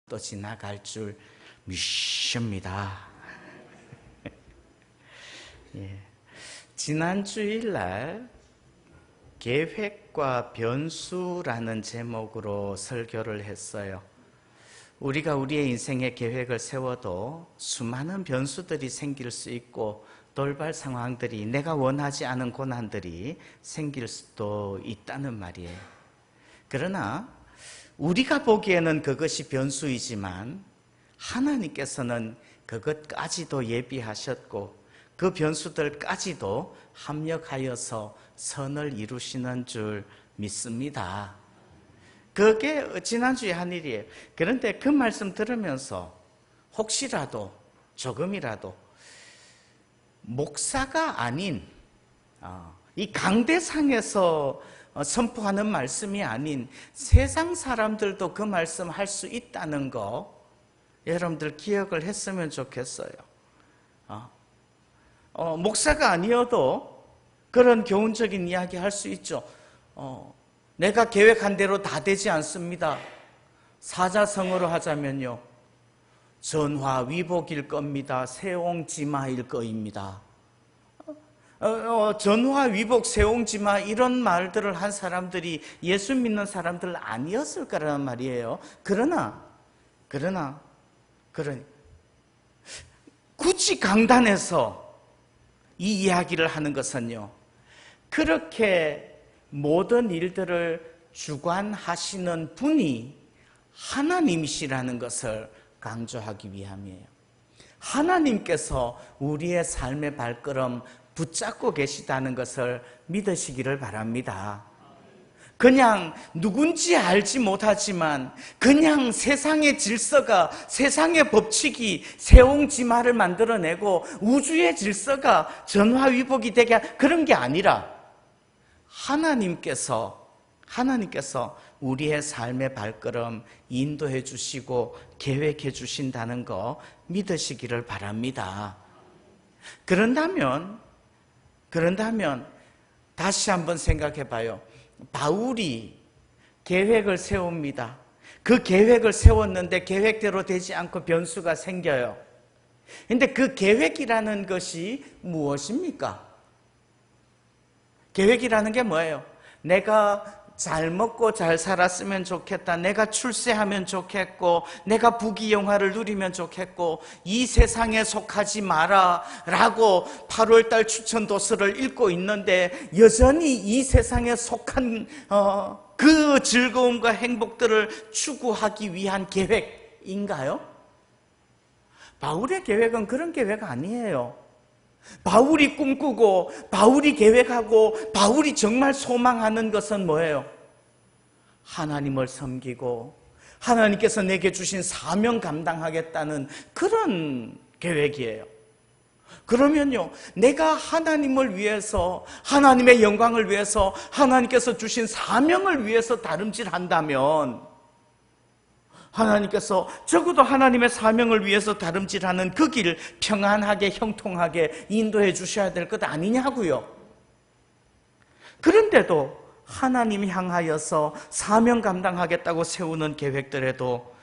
또 지나갈 줄 믿습니다. 예. 지난 주일날 계획과 변수라는 제목으로 설교를 했어요. 우리가 우리의 인생의 계획을 세워도 수많은 변수들이 생길 수 있고 돌발 상황들이, 내가 원하지 않은 고난들이 생길 수도 있다는 말이에요. 그러나 우리가 보기에는 그것이 변수이지만 하나님께서는 그것까지도 예비하셨고 그 변수들까지도 합력하여서 선을 이루시는 줄 믿습니다. 그게 지난주에 한 일이에요. 그런데 그 말씀 들으면서 혹시라도 조금이라도 목사가 아닌 이 강대상에서 선포하는 말씀이 아닌 세상 사람들도 그 말씀 할 수 있다는 거 여러분들 기억을 했으면 좋겠어요. 목사가 아니어도 그런 교훈적인 이야기 할 수 있죠. 내가 계획한 대로 다 되지 않습니다. 사자성어로 하자면요, 전화위복일 겁니다. 세옹지마일 거입니다. 전화위복, 세옹지마 이런 말들을 한 사람들이 예수 믿는 사람들 아니었을 거라는 말이에요. 그러나 굳이 강단에서 이 이야기를 하는 것은요, 그렇게 모든 일들을 주관하시는 분이 하나님이시라는 것을 강조하기 위함이에요. 하나님께서 우리의 삶의 발걸음 붙잡고 계시다는 것을 믿으시기를 바랍니다. 그냥 누군지 알지 못하지만 그냥 세상의 질서가, 세상의 법칙이 세옹지마를 만들어내고 우주의 질서가 전화위복이 되게 그런 게 아니라 하나님께서 우리의 삶의 발걸음 인도해 주시고 계획해 주신다는 거 믿으시기를 바랍니다. 그런다면 다시 한번 생각해 봐요. 바울이 계획을 세웁니다. 그 계획을 세웠는데 계획대로 되지 않고 변수가 생겨요. 그런데 그 계획이라는 것이 무엇입니까? 계획이라는 게 뭐예요? 내가 잘 먹고 잘 살았으면 좋겠다. 내가 출세하면 좋겠고, 내가 부귀영화를 누리면 좋겠고, 이 세상에 속하지 마라 라고 8월달 추천도서를 읽고 있는데 여전히 이 세상에 속한 그 즐거움과 행복들을 추구하기 위한 계획인가요? 바울의 계획은 그런 계획 아니에요. 바울이 꿈꾸고 바울이 계획하고 바울이 정말 소망하는 것은 뭐예요? 하나님을 섬기고 하나님께서 내게 주신 사명 감당하겠다는 그런 계획이에요. 그러면요, 내가 하나님을 위해서, 하나님의 영광을 위해서, 하나님께서 주신 사명을 위해서 다름질한다면 하나님께서 적어도 하나님의 사명을 위해서 다름질하는 그 길을 평안하게 형통하게 인도해 주셔야 될 것 아니냐고요. 그런데도 하나님 향하여서 사명 감당하겠다고 세우는 계획들에도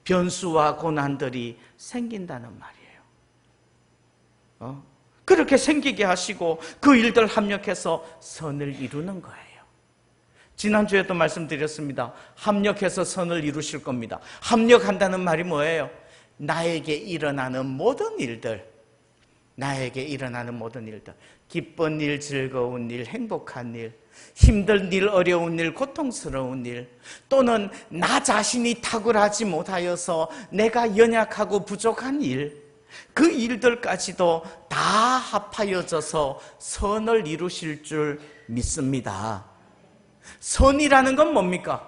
변수와 고난들이 생긴다는 말이에요. 그렇게 생기게 하시고 그 일들 합력해서 선을 이루는 거예요. 지난주에도 말씀드렸습니다. 합력해서 선을 이루실 겁니다. 합력한다는 말이 뭐예요? 나에게 일어나는 모든 일들, 기쁜 일, 즐거운 일, 행복한 일, 힘든 일, 어려운 일, 고통스러운 일, 또는 나 자신이 탁월하지 못하여서 내가 연약하고 부족한 일, 그 일들까지도 다 합하여져서 선을 이루실 줄 믿습니다. 선이라는 건 뭡니까?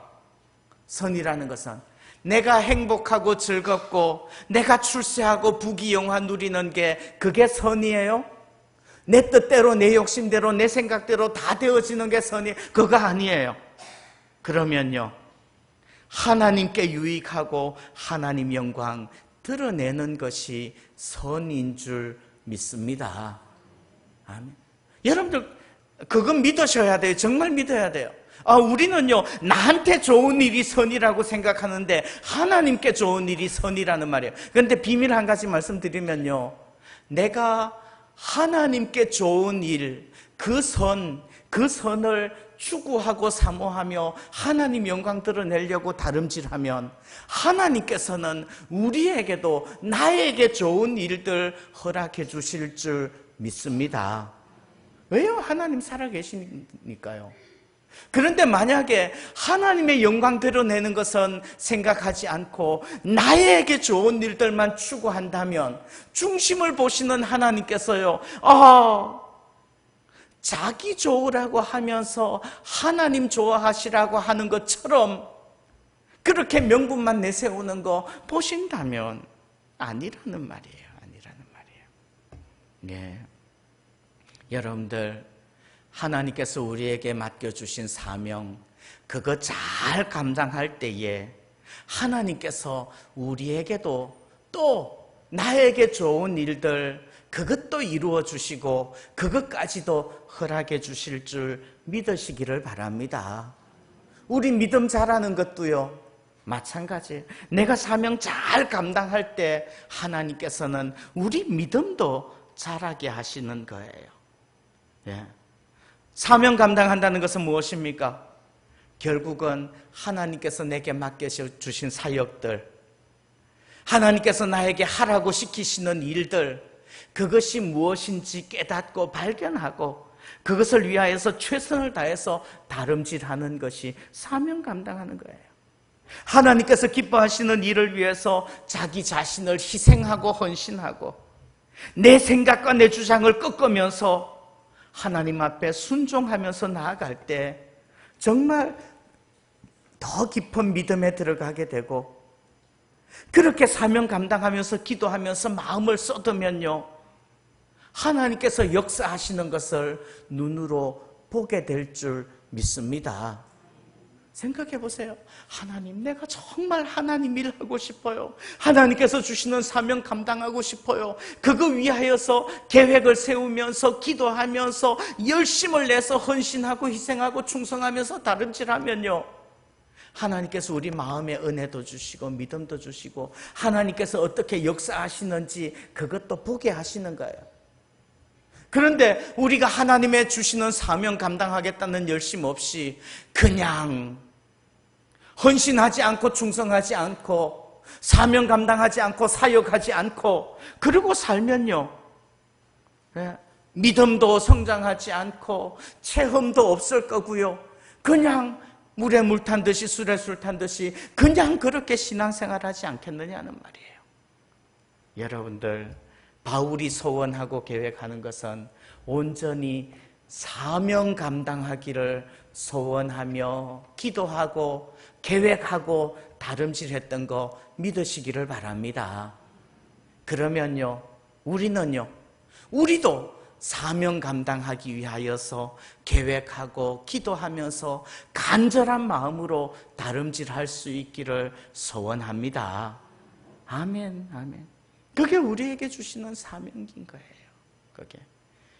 선이라는 것은 내가 행복하고 즐겁고 내가 출세하고 부귀영화 누리는 게 그게 선이에요? 내 뜻대로, 내 욕심대로, 내 생각대로 다 되어지는 게 선이 그거 아니에요. 그러면요, 하나님께 유익하고 하나님 영광 드러내는 것이 선인 줄 믿습니다. 아멘. 여러분들 그건 믿으셔야 돼요. 정말 믿어야 돼요. 우리는요, 나한테 좋은 일이 선이라고 생각하는데 하나님께 좋은 일이 선이라는 말이에요. 그런데 비밀 한 가지 말씀드리면요, 내가 하나님께 좋은 일, 그 선을 추구하고 사모하며 하나님 영광 드러내려고 다름질하면 하나님께서는 우리에게도 나에게 좋은 일들 허락해 주실 줄 믿습니다. 왜요? 하나님 살아계시니까요. 그런데 만약에 하나님의 영광 드러내는 것은 생각하지 않고 나에게 좋은 일들만 추구한다면 중심을 보시는 하나님께서요, 자기 좋으라고 하면서 하나님 좋아하시라고 하는 것처럼 그렇게 명분만 내세우는 거 보신다면 아니라는 말이에요. 네. 여러분들, 하나님께서 우리에게 맡겨주신 사명, 그거 잘 감당할 때에 하나님께서 우리에게도 또 나에게 좋은 일들, 그것도 이루어 주시고 그것까지도 허락해 주실 줄 믿으시기를 바랍니다. 우리 믿음 잘하는 것도요, 마찬가지예요. 내가 사명 잘 감당할 때 하나님께서는 우리 믿음도 잘하게 하시는 거예요. 예. 사명 감당한다는 것은 무엇입니까? 결국은 하나님께서 내게 맡겨주신 사역들, 하나님께서 나에게 하라고 시키시는 일들, 그것이 무엇인지 깨닫고 발견하고 그것을 위하여서 최선을 다해서 다름질하는 것이 사명 감당하는 거예요. 하나님께서 기뻐하시는 일을 위해서 자기 자신을 희생하고 헌신하고 내 생각과 내 주장을 꺾으면서 하나님 앞에 순종하면서 나아갈 때 정말 더 깊은 믿음에 들어가게 되고, 그렇게 사명 감당하면서 기도하면서 마음을 쏟으면요, 하나님께서 역사하시는 것을 눈으로 보게 될 줄 믿습니다. 생각해 보세요. 하나님, 내가 정말 하나님 일하고 싶어요. 하나님께서 주시는 사명 감당하고 싶어요. 그거 위하여서 계획을 세우면서 기도하면서 열심을 내서 헌신하고 희생하고 충성하면서 다름질하면요, 하나님께서 우리 마음에 은혜도 주시고 믿음도 주시고 하나님께서 어떻게 역사하시는지 그것도 보게 하시는 거예요. 그런데 우리가 하나님의 주시는 사명 감당하겠다는 열심 없이 그냥 헌신하지 않고 충성하지 않고 사명 감당하지 않고 사역하지 않고 그러고 살면요, 믿음도 성장하지 않고 체험도 없을 거고요, 그냥 물에 물 탄 듯이 술에 술 탄 듯이 그냥 그렇게 신앙생활하지 않겠느냐는 말이에요. 여러분들, 바울이 소원하고 계획하는 것은 온전히 사명 감당하기를 소원하며 기도하고 계획하고 다름질했던 거 믿으시기를 바랍니다. 그러면요, 우리도 사명 감당하기 위하여서 계획하고 기도하면서 간절한 마음으로 다름질할 수 있기를 소원합니다. 아멘, 아멘. 그게 우리에게 주시는 사명인 거예요.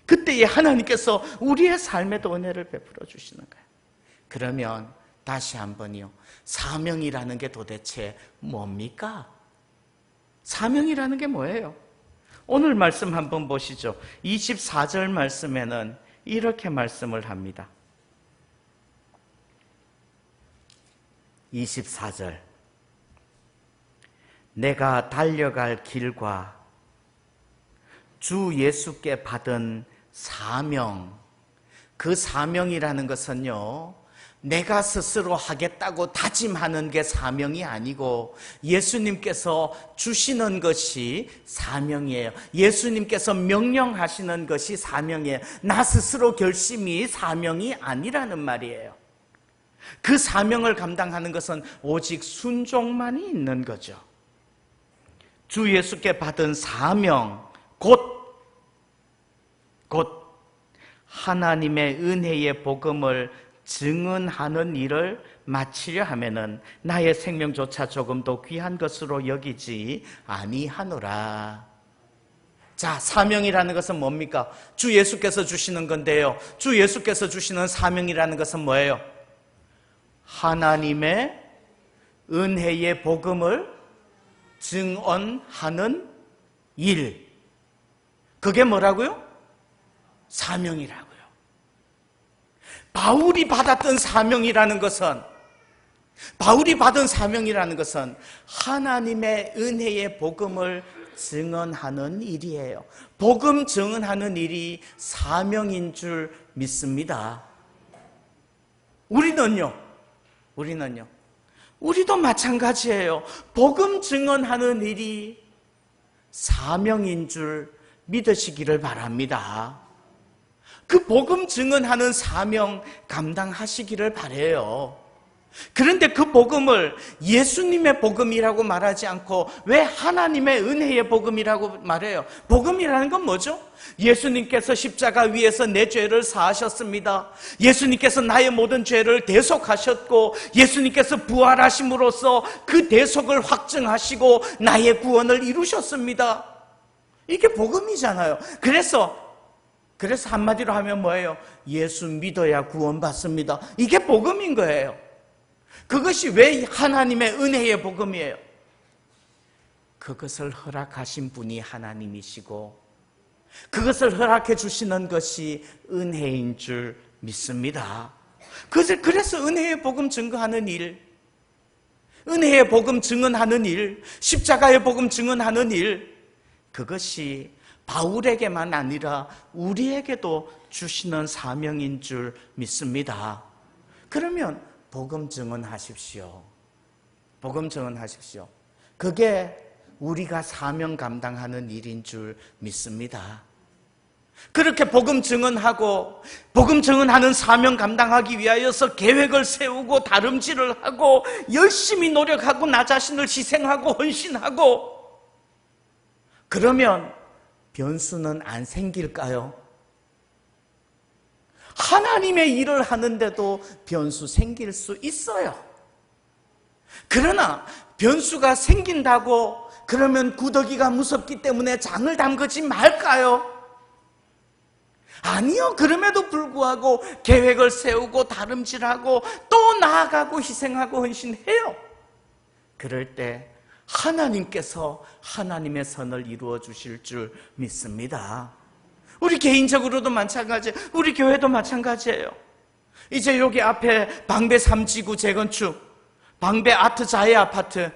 그때에 하나님께서 우리의 삶에도 은혜를 베풀어 주시는 거예요. 그러면 다시 한번요, 사명이라는 게 도대체 뭡니까? 사명이라는 게 뭐예요? 오늘 말씀 한번 보시죠. 24절 말씀에는 이렇게 말씀을 합니다. 24절. 내가 달려갈 길과 주 예수께 받은 사명, 그 사명이라는 것은요, 내가 스스로 하겠다고 다짐하는 게 사명이 아니고 예수님께서 주시는 것이 사명이에요. 예수님께서 명령하시는 것이 사명이에요. 나 스스로 결심이 사명이 아니라는 말이에요. 그 사명을 감당하는 것은 오직 순종만이 있는 거죠. 주 예수께 받은 사명, 곧 하나님의 은혜의 복음을 증언하는 일을 마치려 하면은 나의 생명조차 조금도 귀한 것으로 여기지 아니하노라. 자, 사명이라는 것은 뭡니까? 주 예수께서 주시는 건데요, 주 예수께서 주시는 사명이라는 것은 뭐예요? 하나님의 은혜의 복음을 증언하는 일. 그게 뭐라고요? 사명이라고요. 바울이 받은 사명이라는 것은 하나님의 은혜의 복음을 증언하는 일이에요. 복음 증언하는 일이 사명인 줄 믿습니다. 우리도 마찬가지예요. 복음 증언하는 일이 사명인 줄 믿으시기를 바랍니다. 그 복음 증언하는 사명 감당하시기를 바라요. 그런데 그 복음을 예수님의 복음이라고 말하지 않고 왜 하나님의 은혜의 복음이라고 말해요? 복음이라는 건 뭐죠? 예수님께서 십자가 위에서 내 죄를 사하셨습니다. 예수님께서 나의 모든 죄를 대속하셨고, 예수님께서 부활하심으로써 그 대속을 확증하시고 나의 구원을 이루셨습니다. 이게 복음이잖아요. 그래서 한마디로 하면 뭐예요? 예수 믿어야 구원받습니다. 이게 복음인 거예요. 그것이 왜 하나님의 은혜의 복음이에요? 그것을 허락하신 분이 하나님이시고 그것을 허락해 주시는 것이 은혜인 줄 믿습니다. 그래서 은혜의 복음 증거하는 일, 은혜의 복음 증언하는 일, 십자가의 복음 증언하는 일, 그것이 바울에게만 아니라 우리에게도 주시는 사명인 줄 믿습니다. 그러면 복음 증언하십시오. 복음 증언하십시오. 그게 우리가 사명 감당하는 일인 줄 믿습니다. 그렇게 복음 증언하는 사명 감당하기 위하여서 계획을 세우고 다름질을 하고 열심히 노력하고 나 자신을 희생하고 헌신하고 그러면 변수는 안 생길까요? 하나님의 일을 하는데도 변수 생길 수 있어요. 그러나 변수가 생긴다고 그러면 구더기가 무섭기 때문에 장을 담그지 말까요? 아니요. 그럼에도 불구하고 계획을 세우고 다름질하고 또 나아가고 희생하고 헌신해요. 그럴 때 하나님께서 하나님의 선을 이루어 주실 줄 믿습니다. 우리 개인적으로도 마찬가지예요. 우리 교회도 마찬가지예요. 이제 여기 앞에 방배 3지구 재건축, 방배 아트 자해 아파트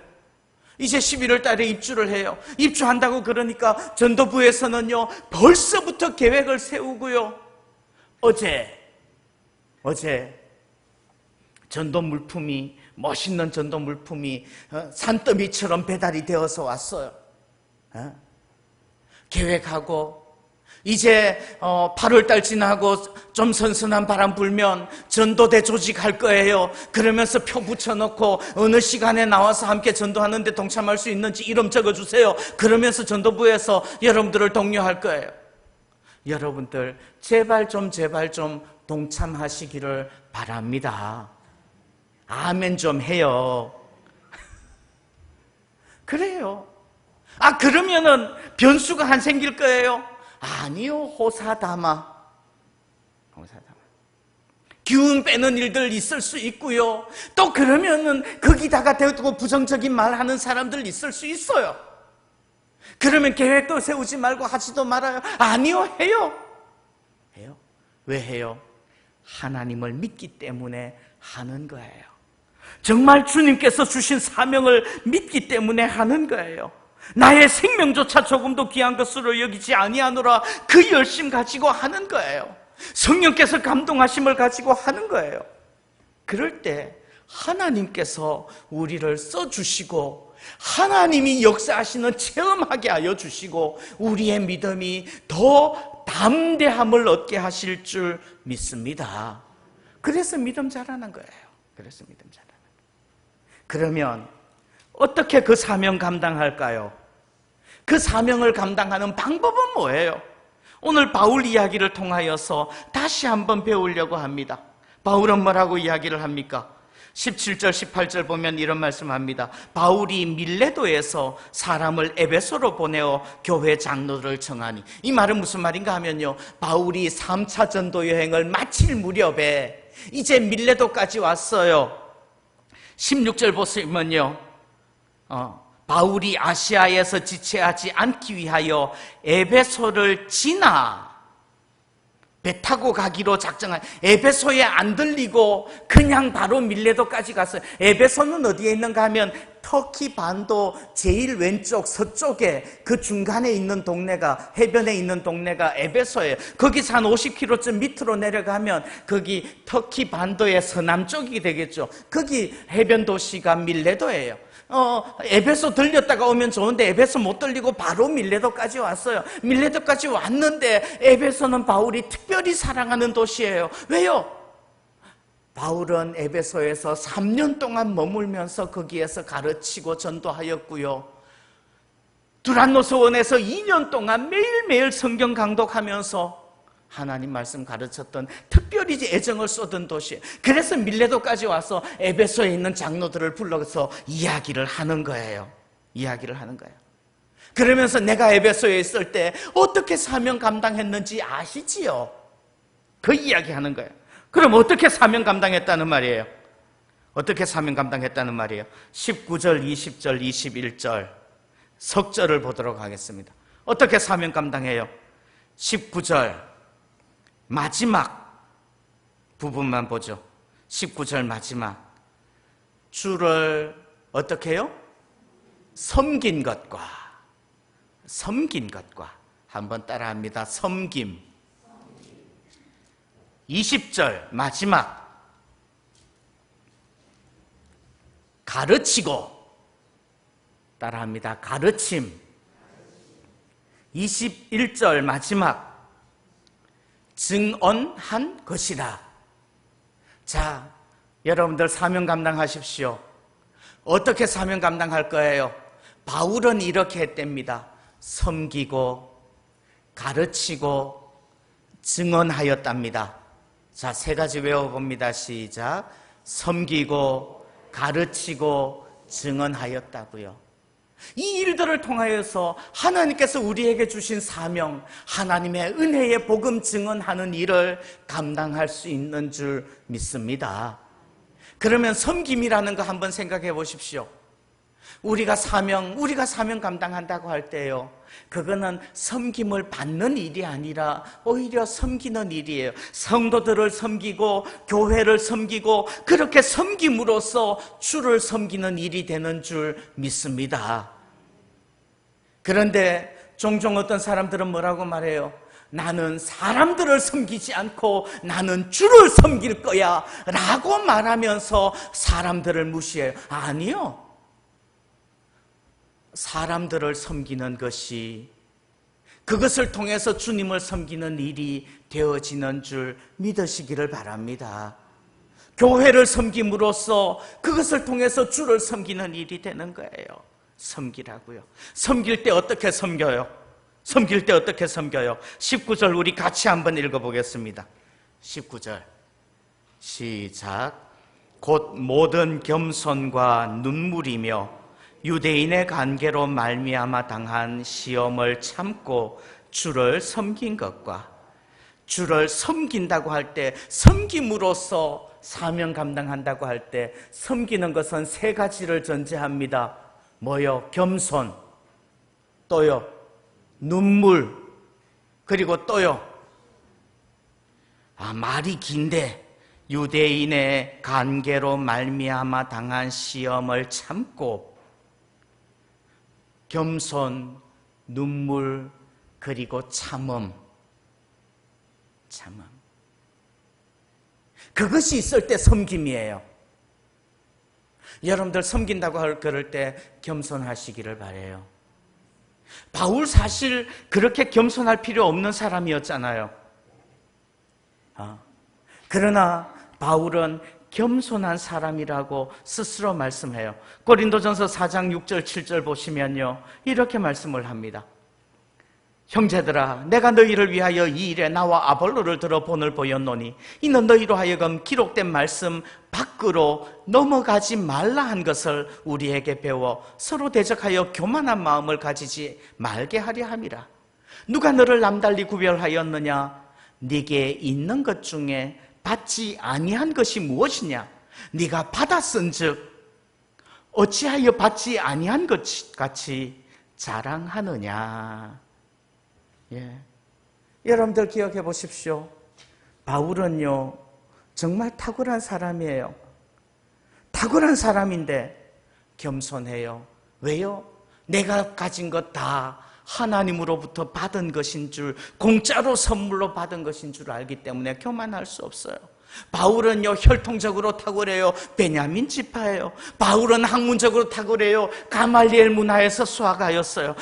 이제 11월 달에 입주를 해요. 입주한다고 그러니까 전도부에서는요 벌써부터 계획을 세우고요. 어제 전도 물품이, 멋있는 전도 물품이 산더미처럼 배달이 되어서 왔어요. 계획하고 이제 8월달 지나고 좀 선선한 바람 불면 전도대 조직할 거예요. 그러면서 표 붙여놓고 어느 시간에 나와서 함께 전도하는데 동참할 수 있는지 이름 적어주세요. 그러면서 전도부에서 여러분들을 독려할 거예요. 여러분들 제발 좀 동참하시기를 바랍니다. 아멘 좀 해요. 그래요. 그러면은 변수가 안 생길 거예요? 아니요. 호사다마. 기운 빼는 일들 있을 수 있고요. 또 그러면은 거기다가 대고 부정적인 말 하는 사람들 있을 수 있어요. 그러면 계획도 세우지 말고 하지도 말아요. 아니요. 해요. 왜 해요? 하나님을 믿기 때문에 하는 거예요. 정말 주님께서 주신 사명을 믿기 때문에 하는 거예요. 나의 생명조차 조금도 귀한 것으로 여기지 아니하노라 그 열심 가지고 하는 거예요. 성령께서 감동하심을 가지고 하는 거예요. 그럴 때 하나님께서 우리를 써주시고 하나님이 역사하시는 체험하게 하여 주시고 우리의 믿음이 더 담대함을 얻게 하실 줄 믿습니다. 그래서 믿음 자라는 거예요. 그러면 어떻게 그 사명 감당할까요? 그 사명을 감당하는 방법은 뭐예요? 오늘 바울 이야기를 통하여서 다시 한번 배우려고 합니다. 바울은 뭐라고 이야기를 합니까? 17절 18절 보면 이런 말씀합니다. 바울이 밀레도에서 사람을 에베소로 보내어 교회 장로를 청하니, 이 말은 무슨 말인가 하면요, 바울이 3차 전도 여행을 마칠 무렵에 이제 밀레도까지 왔어요. 16절 보시면요, 바울이 아시아에서 지체하지 않기 위하여 에베소를 지나 배 타고 가기로 작정한, 에베소에 안 들리고 그냥 바로 밀레도까지 갔어요. 에베소는 어디에 있는가 하면 터키 반도 제일 왼쪽 서쪽에 그 중간에 있는 동네가, 해변에 있는 동네가 에베소예요. 거기서 한 50km쯤 밑으로 내려가면 거기 터키 반도의 서남쪽이 되겠죠. 거기 해변 도시가 밀레도예요. 에베소 들렸다가 오면 좋은데 에베소 못 들리고 바로 밀레도까지 왔어요. 밀레도까지 왔는데 에베소는 바울이 특별히 사랑하는 도시예요. 왜요? 바울은 에베소에서 3년 동안 머물면서 거기에서 가르치고 전도하였고요, 두란노스원에서 2년 동안 매일매일 성경 강독하면서 하나님 말씀 가르쳤던, 특별히 애정을 쏟은 도시예요. 그래서 밀레도까지 와서 에베소에 있는 장로들을 불러서 이야기를 하는 거예요. 이야기를 하는 거예요. 그러면서 내가 에베소에 있을 때 어떻게 사명 감당했는지 아시지요? 그 이야기 하는 거예요. 그럼 어떻게 사명 감당했다는 말이에요? 어떻게 사명 감당했다는 말이에요? 19절, 20절, 21절 석절을 보도록 하겠습니다. 어떻게 사명 감당해요? 19절 마지막 부분만 보죠. 19절 마지막. 주를 어떻게 해요? 섬긴 것과. 섬긴 것과. 한번 따라합니다. 섬김. 20절 마지막. 가르치고. 따라합니다. 가르침. 21절 마지막. 증언한 것이라. 자, 여러분들 사명 감당하십시오. 어떻게 사명 감당할 거예요? 바울은 이렇게 했답니다. 섬기고 가르치고 증언하였답니다. 자, 세 가지 외워봅니다. 시작. 섬기고 가르치고 증언하였다고요. 이 일들을 통하여서 하나님께서 우리에게 주신 사명, 하나님의 은혜의 복음 증언하는 일을 감당할 수 있는 줄 믿습니다. 그러면 섬김이라는 거 한번 생각해 보십시오. 우리가 사명 감당한다고 할 때요, 그거는 섬김을 받는 일이 아니라 오히려 섬기는 일이에요. 성도들을 섬기고 교회를 섬기고 그렇게 섬김으로써 주를 섬기는 일이 되는 줄 믿습니다. 그런데 종종 어떤 사람들은 뭐라고 말해요? 나는 사람들을 섬기지 않고 나는 주를 섬길 거야 라고 말하면서 사람들을 무시해요. 아니요. 사람들을 섬기는 것이, 그것을 통해서 주님을 섬기는 일이 되어지는 줄 믿으시기를 바랍니다. 교회를 섬김으로써 그것을 통해서 주를 섬기는 일이 되는 거예요. 섬기라고요. 섬길 때 어떻게 섬겨요? 섬길 때 어떻게 섬겨요? 19절 우리 같이 한번 읽어보겠습니다. 19절 시작. 곧 모든 겸손과 눈물이며 유대인의 관계로 말미암아 당한 시험을 참고 주를 섬긴 것과. 주를 섬긴다고 할 때, 섬김으로써 사명 감당한다고 할 때 섬기는 것은 세 가지를 전제합니다. 뭐요? 겸손, 또요 눈물, 그리고 또요 말이 긴데 유대인의 관계로 말미암아 당한 시험을 참고. 겸손, 눈물, 그리고 참음. 그것이 있을 때 섬김이에요. 여러분들 섬긴다고 그럴 때 겸손하시기를 바라요. 바울 사실 그렇게 겸손할 필요 없는 사람이었잖아요. 그러나 바울은 겸손한 사람이라고 스스로 말씀해요. 고린도전서 4장 6절 7절 보시면요, 이렇게 말씀을 합니다. 형제들아, 내가 너희를 위하여 이 일에 나와 아볼로를 들어 본을 보였노니 이는 너희로 하여금 기록된 말씀 밖으로 넘어가지 말라 한 것을 우리에게 배워 서로 대적하여 교만한 마음을 가지지 말게 하려 함이라. 누가 너를 남달리 구별하였느냐? 네게 있는 것 중에 받지 아니한 것이 무엇이냐? 네가 받았은즉 어찌하여 받지 아니한 것 같이 자랑하느냐. 예. 여러분들 기억해 보십시오. 바울은요, 정말 탁월한 사람이에요. 탁월한 사람인데 겸손해요. 왜요? 내가 가진 것 다 하나님으로부터 받은 것인 줄, 공짜로 선물로 받은 것인 줄 알기 때문에 교만할 수 없어요. 바울은요, 혈통적으로 탁월해요. 베냐민 지파예요. 바울은 학문적으로 탁월해요. 가말리엘 문화에서 수학하였어요.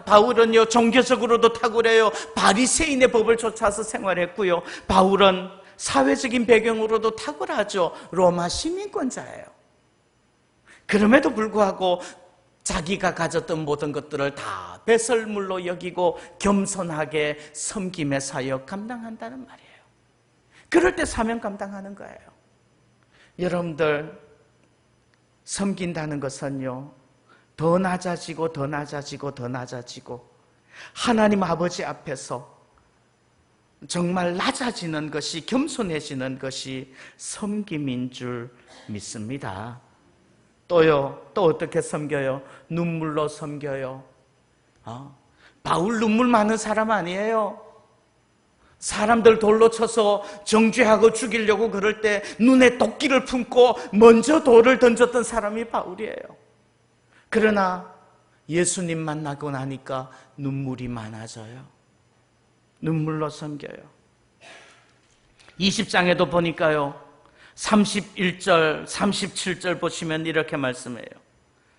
바울은요, 종교적으로도 탁월해요. 바리새인의 법을 쫓아서 생활했고요. 바울은 사회적인 배경으로도 탁월하죠. 로마 시민권자예요. 그럼에도 불구하고 자기가 가졌던 모든 것들을 다 배설물로 여기고 겸손하게 섬김의 사역 감당한다는 말이에요. 그럴 때 사명 감당하는 거예요. 여러분들, 섬긴다는 것은요, 더 낮아지고 더 낮아지고 더 낮아지고 하나님 아버지 앞에서 정말 낮아지는 것이, 겸손해지는 것이 섬김인 줄 믿습니다. 또요, 또 어떻게 섬겨요? 눈물로 섬겨요. 바울 눈물 많은 사람 아니에요. 사람들 돌로 쳐서 정죄하고 죽이려고 그럴 때 눈에 도끼를 품고 먼저 돌을 던졌던 사람이 바울이에요. 그러나 예수님 만나고 나니까 눈물이 많아져요. 눈물로 섬겨요. 20장에도 보니까요, 31절, 37절 보시면 이렇게 말씀해요.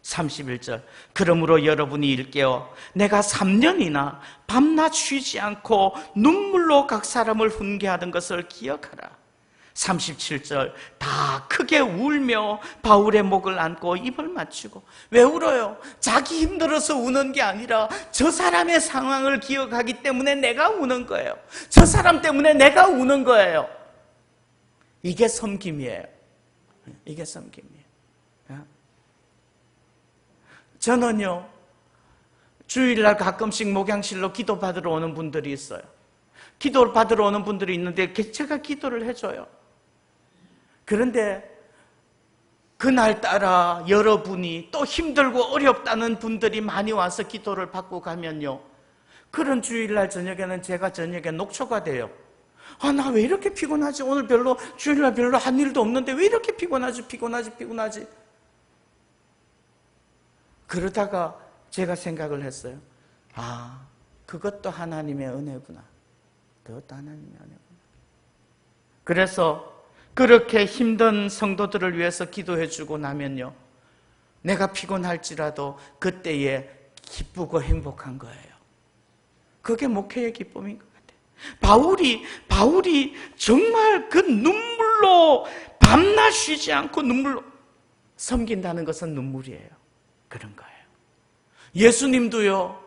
31절, 그러므로 여러분이 일깨어 내가 3년이나 밤낮 쉬지 않고 눈물로 각 사람을 훈계하던 것을 기억하라. 37절, 다 크게 울며 바울의 목을 안고 입을 맞추고. 왜 울어요? 자기 힘들어서 우는 게 아니라 저 사람의 상황을 기억하기 때문에 내가 우는 거예요. 저 사람 때문에 내가 우는 거예요. 이게 섬김이에요. 이게 섬김이에요. 저는요, 주일날 가끔씩 목양실로 기도 받으러 오는 분들이 있어요. 기도를 받으러 오는 분들이 있는데 제가 기도를 해줘요. 그런데 그날따라 여러분이 또 힘들고 어렵다는 분들이 많이 와서 기도를 받고 가면요, 그런 주일날 저녁에는 제가 저녁에 녹초가 돼요. 나 왜 이렇게 피곤하지? 오늘 주일날 별로 한 일도 없는데 왜 이렇게 피곤하지? 그러다가 제가 생각을 했어요. 그것도 하나님의 은혜구나. 그것도 하나님의 은혜구나. 그래서 그렇게 힘든 성도들을 위해서 기도해주고 나면요, 내가 피곤할지라도 그때에 기쁘고 행복한 거예요. 그게 목회의 기쁨인 것 같아요. 바울이 정말 그 눈물로 밤낮 쉬지 않고 눈물로 섬긴다는 것은 눈물이에요. 그런 거예요. 예수님도요,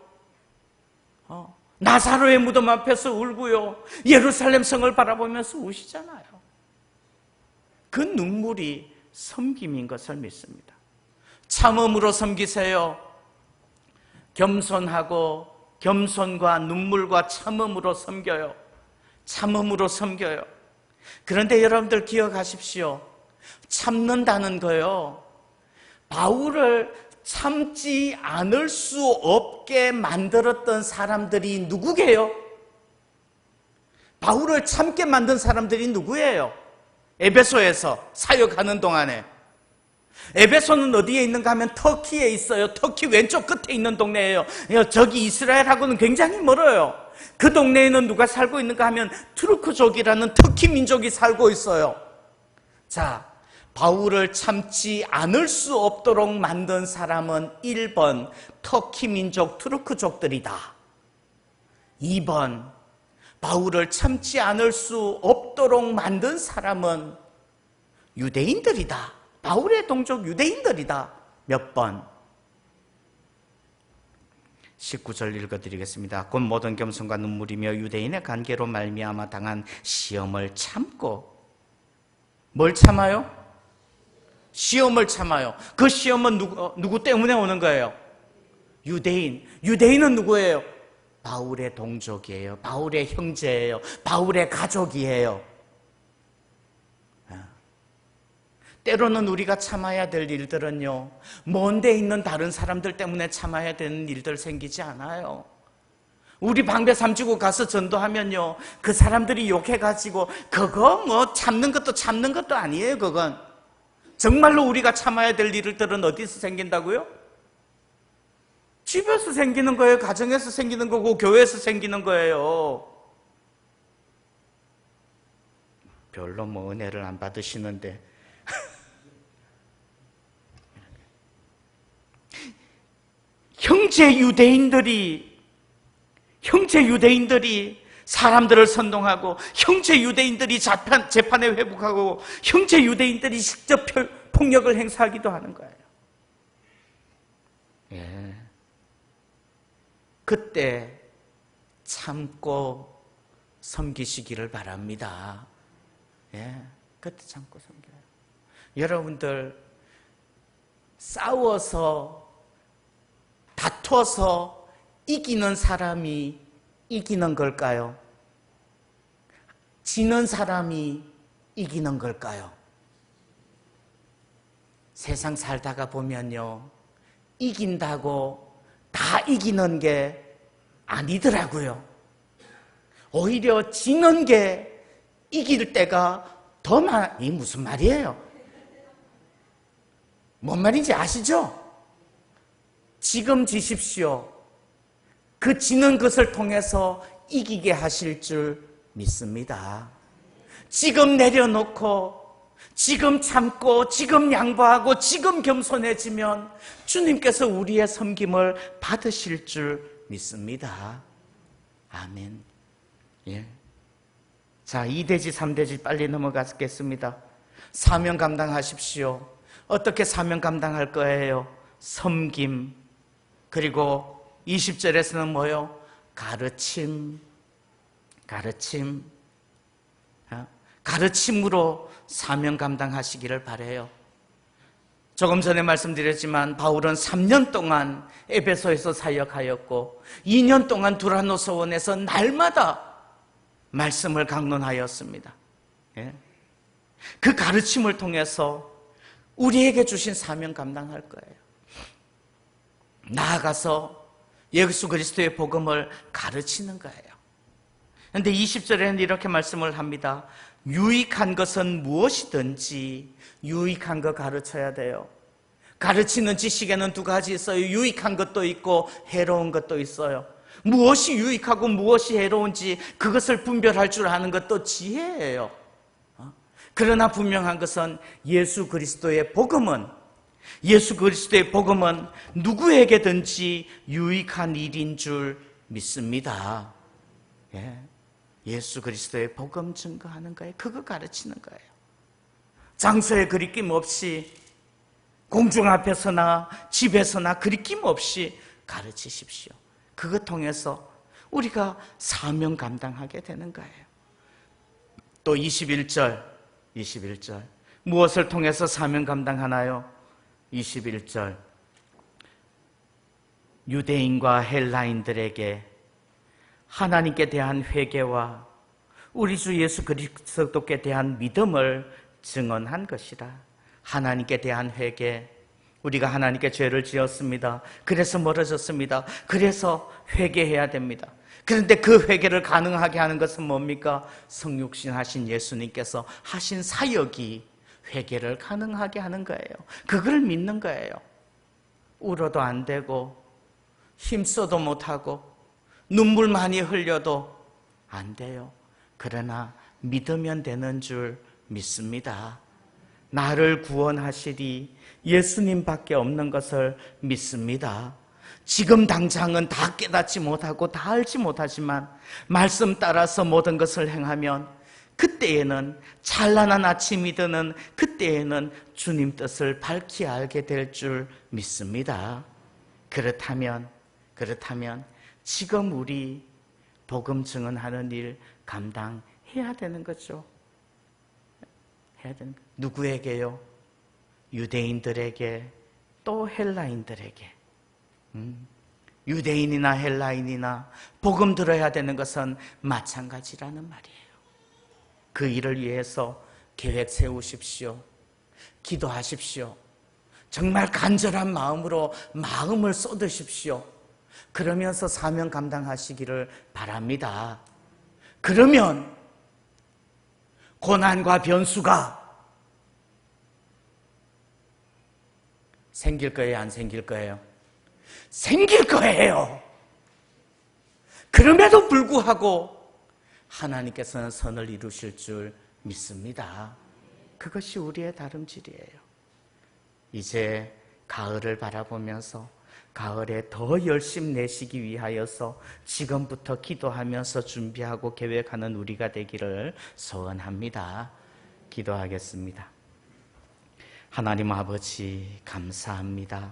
나사로의 무덤 앞에서 울고요, 예루살렘 성을 바라보면서 우시잖아요. 그 눈물이 섬김인 것을 믿습니다. 참음으로 섬기세요. 겸손과 눈물과 참음으로 섬겨요. 참음으로 섬겨요. 그런데 여러분들 기억하십시오. 참는다는 거요, 바울을 참지 않을 수 없게 만들었던 사람들이 누구게요? 바울을 참게 만든 사람들이 누구예요? 에베소에서 사역하는 동안에. 에베소는 어디에 있는가 하면 터키에 있어요. 터키 왼쪽 끝에 있는 동네예요. 저기 이스라엘하고는 굉장히 멀어요. 그 동네에는 누가 살고 있는가 하면 투르크족이라는 터키 민족이 살고 있어요. 자, 바울을 참지 않을 수 없도록 만든 사람은 1번 터키 민족 투르크족들이다. 2번 바울을 참지 않을 수 없도록 만든 사람은 유대인들이다. 바울의 동족 유대인들이다. 몇 번? 19절 읽어드리겠습니다. 곧 모든 겸손과 눈물이며 유대인의 관계로 말미암아 당한 시험을 참고. 뭘 참아요? 시험을 참아요. 그 시험은 누구 때문에 오는 거예요? 유대인. 유대인은 누구예요? 바울의 동족이에요. 바울의 형제예요. 바울의 가족이에요. 때로는 우리가 참아야 될 일들은요, 먼 데 있는 다른 사람들 때문에 참아야 되는 일들 생기지 않아요. 우리 방배 삼지구 가서 전도하면요, 그 사람들이 욕해가지고 그거 뭐 참는 것도 아니에요. 그건 정말로 우리가 참아야 될 일들은 어디서 생긴다고요? 집에서 생기는 거예요. 가정에서 생기는 거고 교회에서 생기는 거예요. 별로 뭐 은혜를 안 받으시는데 형제 유대인들이 사람들을 선동하고, 형제 유대인들이 재판에 회복하고, 형제 유대인들이 직접 폭력을 행사하기도 하는 거예요. 예. 그때 참고 섬기시기를 바랍니다. 예. 그때 참고 섬겨요. 여러분들, 싸워서 다퉈서 이기는 사람이 이기는 걸까요? 지는 사람이 이기는 걸까요? 세상 살다가 보면요, 이긴다고 다 이기는 게 아니더라고요. 오히려 지는 게 이길 때가 더 이 무슨 말이에요? 뭔 말인지 아시죠? 지금 지십시오. 그 지는 것을 통해서 이기게 하실 줄 믿습니다. 지금 내려놓고, 지금 참고, 지금 양보하고, 지금 겸손해지면 주님께서 우리의 섬김을 받으실 줄 믿습니다. 아멘. 예. 자, 2대지, 3대지 빨리 넘어가겠습니다. 사명 감당하십시오. 어떻게 사명 감당할 거예요? 섬김. 그리고 20절에서는 뭐요? 가르침으로 사명 감당하시기를 바라요. 조금 전에 말씀드렸지만 바울은 3년 동안 에베소에서 사역하였고 2년 동안 두라노서원에서 날마다 말씀을 강론하였습니다. 예. 그 가르침을 통해서 우리에게 주신 사명 감당할 거예요. 나아가서 예수 그리스도의 복음을 가르치는 거예요. 그런데 20절에는 이렇게 말씀을 합니다. 유익한 것은 무엇이든지 유익한 거 가르쳐야 돼요. 가르치는 지식에는 두 가지 있어요. 유익한 것도 있고 해로운 것도 있어요. 무엇이 유익하고 무엇이 해로운지 그것을 분별할 줄 아는 것도 지혜예요. 그러나 분명한 것은 예수 그리스도의 복음은 누구에게든지 유익한 일인 줄 믿습니다. 예. 예수 그리스도의 복음 증거하는 거예요. 그거 가르치는 거예요. 장소에 그리낌 없이, 공중 앞에서나 집에서나 그리낌 없이 가르치십시오. 그것 통해서 우리가 사명 감당하게 되는 거예요. 또 21절 무엇을 통해서 사명 감당하나요? 21절 유대인과 헬라인들에게 하나님께 대한 회개와 우리 주 예수 그리스도께 대한 믿음을 증언한 것이라. 하나님께 대한 회개, 우리가 하나님께 죄를 지었습니다. 그래서 멀어졌습니다. 그래서 회개해야 됩니다. 그런데 그 회개를 가능하게 하는 것은 뭡니까? 성육신 하신 예수님께서 하신 사역이 회개를 가능하게 하는 거예요. 그걸 믿는 거예요. 울어도 안 되고 힘써도 못하고 눈물 많이 흘려도 안 돼요. 그러나 믿으면 되는 줄 믿습니다. 나를 구원하시리 예수님밖에 없는 것을 믿습니다. 지금 당장은 다 깨닫지 못하고 다 알지 못하지만 말씀 따라서 모든 것을 행하면 그때에는 찬란한 아침이 드는 그때에는 주님 뜻을 밝히 알게 될 줄 믿습니다. 그렇다면 지금 우리 복음 증언하는 일 감당해야 되는 거죠. 해야 되는 거. 누구에게요? 유대인들에게 또 헬라인들에게. 유대인이나 헬라인이나 복음 들어야 되는 것은 마찬가지라는 말이에요. 그 일을 위해서 계획 세우십시오. 기도하십시오. 정말 간절한 마음으로 마음을 쏟으십시오. 그러면서 사명 감당하시기를 바랍니다. 그러면 고난과 변수가 생길 거예요, 안 생길 거예요? 생길 거예요. 그럼에도 불구하고 하나님께서는 선을 이루실 줄 믿습니다. 그것이 우리의 다름질이에요. 이제 가을을 바라보면서 가을에 더 열심 내시기 위하여서 지금부터 기도하면서 준비하고 계획하는 우리가 되기를 소원합니다. 기도하겠습니다. 하나님 아버지, 감사합니다.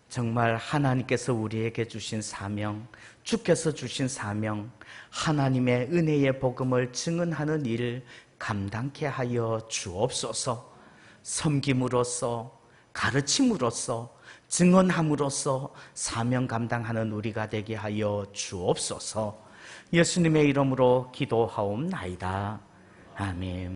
정말 하나님께서 우리에게 주신 사명, 주께서 주신 사명, 하나님의 은혜의 복음을 증언하는 일 감당케 하여 주옵소서. 섬김으로써, 가르침으로써, 증언함으로써 사명 감당하는 우리가 되게 하여 주옵소서. 예수님의 이름으로 기도하옵나이다. 아멘.